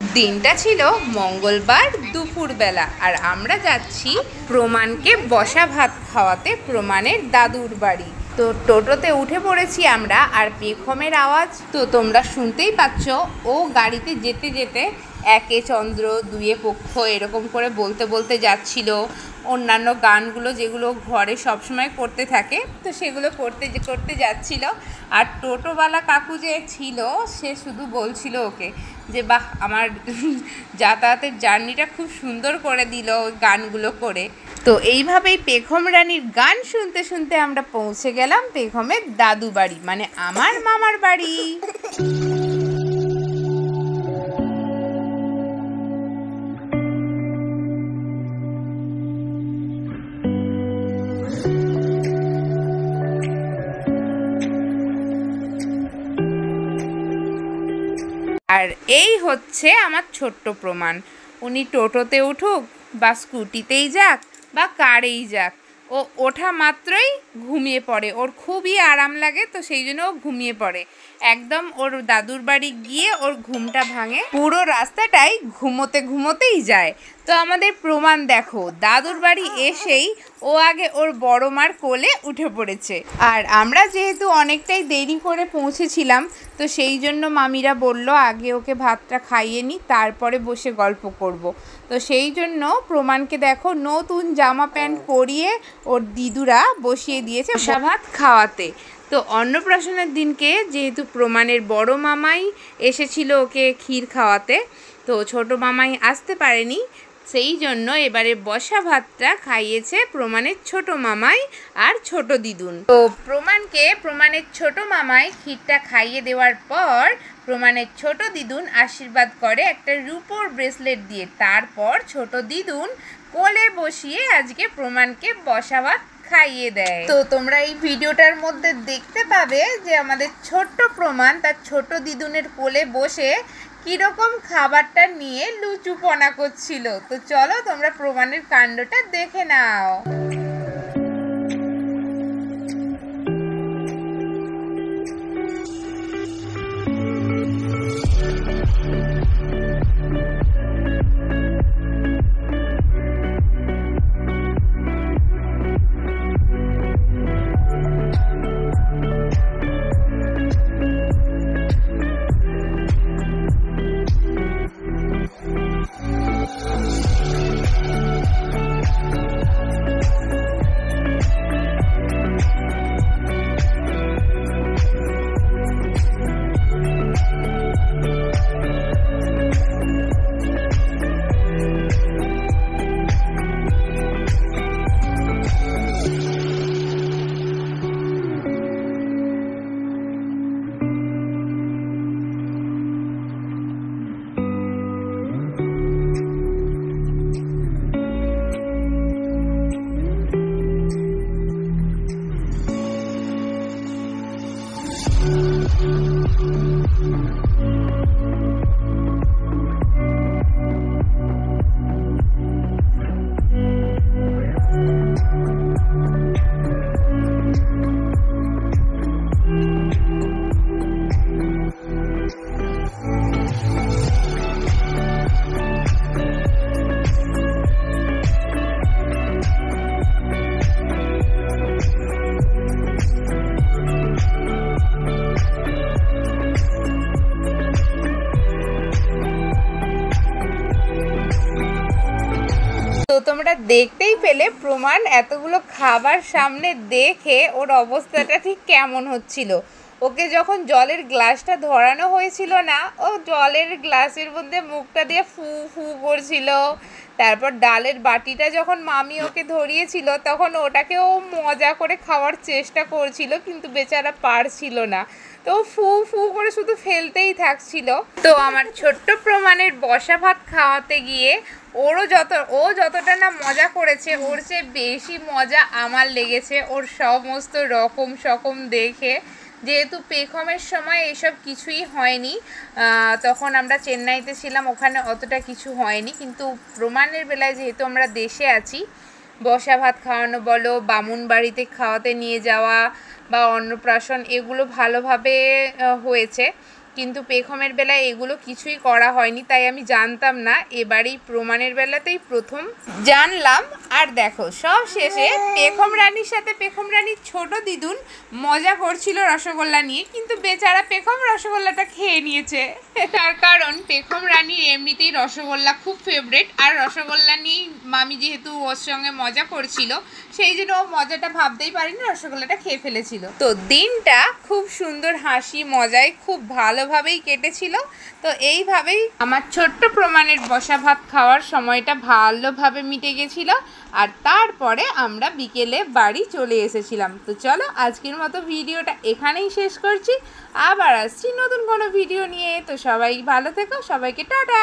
দিনটা ছিল মঙ্গলবার দুপুরবেলা, আর আমরা যাচ্ছি প্রমাণকে বসা ভাত খাওয়াতে প্রমাণের দাদুর বাড়ি। তো টোটোতে উঠে পড়েছি আমরা, আর পেখমের আওয়াজ তো তোমরা শুনতেই পাচ্ছ। ও গাড়িতে যেতে যেতে একে চন্দ্র দুয়ে পক্ষ এরকম করে বলতে বলতে যাচ্ছিল। অন্যান্য গানগুলো যেগুলো ঘরে সবসময় করতে থাকে, তো সেগুলো করতে করতে যাচ্ছিল। আর টোটোওয়ালা কাকু যে ছিল, সে শুধু বলছিল ওকে যে বাহ, আমার যাতায়াতের জার্নিটা খুব সুন্দর করে দিল ওই গানগুলো করে। তো এইভাবেই পেখম রানীর গান শুনতে শুনতে আমরা পৌঁছে গেলাম পেখমের দাদু বাড়ি, মানে আমার মামার বাড়ি। আর এই হচ্ছে আমার ছোট্ট প্রমাণ। উনি টোটোতে উঠুক বা স্কুটিতেই যাক বা কারেই যাক, ও ওঠা মাত্রই ঘুমিয়ে পড়ে। ওর খুবই আরাম লাগে, তো সেই জন্য ও ঘুমিয়ে পড়ে। একদম ওর দাদুর বাড়ি গিয়ে ওর ঘুমটা ভাঙে, পুরো রাস্তাটাই ঘুমোতে ঘুমোতেই যায়। তো আমাদের প্রমাণ দেখো, দাদুর বাড়ি এসেই ও আগে ওর বড় মার কোলে উঠে পড়েছে। আর আমরা যেহেতু অনেকটাই দেরি করে পৌঁছেছিলাম, তো সেই জন্য মামিরা বলল আগে ওকে ভাতটা খাইয়ে নি, তারপরে বসে গল্প করব। তো সেই জন্য প্রমাণকে দেখো নতুন জামা প্যান্ট পরিয়ে ওর দিদুরা বসিয়ে দিয়েছে বসা ভাত খাওয়াতে। তো অন্নপ্রাশনের দিনকে যেহেতু প্রমাণের বড় মামাই এসেছিল ওকে ক্ষীর খাওয়াতে, তো ছোট মামাই আসতে পারেনি, সেই জন্য এবারে বসা ভাতটা খাইয়েছে প্রমাণের ছোট মামাই আর ছোট দিদুন। তো প্রমাণকে প্রমাণের ছোট মামাই ক্ষীরটা খাইয়ে দেওয়ার পর প্রমাণের ছোট দিদুন আশীর্বাদ করে একটা রূপোর ব্রেসলেট দিয়ে। তারপর ছোট দিদুন কোলে বসিয়ে আজকে প্রমাণকে বসা ভাত খাইয়ে দেয়। তো তোমরা এই ভিডিওটার মধ্যে দেখতে পাবে যে আমাদের ছোট্ট প্রমাণ তার ছোট দিদুনের কোলে বসে কিরকম খাবারটা নিয়ে লুচুপনা করছিল। তো চলো তোমরা প্রমাণের কাণ্ডটা দেখে নাও। তো তোমরা দেখতেই পেলে প্রমাণ এতগুলো খাবার সামনে দেখে ওর অবস্থাটা ঠিক কেমন হচ্ছিল। ওকে যখন জলের গ্লাসটা ধরানো হয়েছিল না, ও জলের গ্লাসের মধ্যে মুখটা দিয়ে ফু ফু করছিল। তারপর ডালের বাটিটা যখন মামি ওকে ধরিয়েছিল, তখন ওটাকেও মজা করে খাওয়ার চেষ্টা করছিল, কিন্তু বেচারা পারছিল না। তো ফু ফু করে শুধু ফেলতেই থাকছিল। তো আমার ছোট্ট প্রমাণের বসা ভাত খাওয়াতে গিয়ে ও যতটা না মজা করেছে, ওর চেয়ে বেশি মজা আমার লেগেছে ওর সমস্ত রকম দেখে। যেহেতু পেখমের সময় এসব কিছুই হয়নি, তখন আমরা চেন্নাইতে ছিলাম, ওখানে অতটা কিছু হয়নি। কিন্তু প্রমাণের বেলায় যেহেতু আমরা দেশে আছি, বসা ভাত খাওয়ানো বলো, বামুন বাড়িতে খাওয়াতে নিয়ে যাওয়া বা অন্নপ্রাশন, এগুলো ভালোভাবে হয়েছে। কিন্তু পেখমের বেলায় এগুলো কিছুই করা হয়নি, তাই আমি জানতাম না। এবারেই প্রমাণের বেলাতেই প্রথম জানলাম। আর দেখো সব শেষে পেখম রানীর সাথে পেখম রানীর ছোট দিদুন মজা করছিল রসগোল্লা নিয়ে, কিন্তু বেচারা পেখম রসগোল্লাটা খেয়ে নিয়েছে। তার কারণ পেখম রানীর এমনিতেই রসগোল্লা খুব ফেভারিট, আর রসগোল্লা নিয়েই মামি যেহেতু ওর সঙ্গে মজা করছিল, সেই জন্য ও মজাটা ভাবতেই পারিনি, রসগোল্লাটা খেয়ে ফেলেছিল। তো দিনটা খুব সুন্দর হাসি মজায় খুব ভালোভাবেই কেটেছিল। তো এইভাবেই আমার ছোট্ট প্রমাণের বসা ভাত খাওয়ার সময়টা ভালোভাবে মিটে গেছিল। আর তারপরে আমরা বিকেলে বাড়ি চলে এসেছিলাম। তো চলো আজকের মতো ভিডিওটা এখানেই শেষ করছি, আবার আসছি নতুন কোনো ভিডিও নিয়ে। তো সবাই ভালো থেকো, সবাইকে টাটা।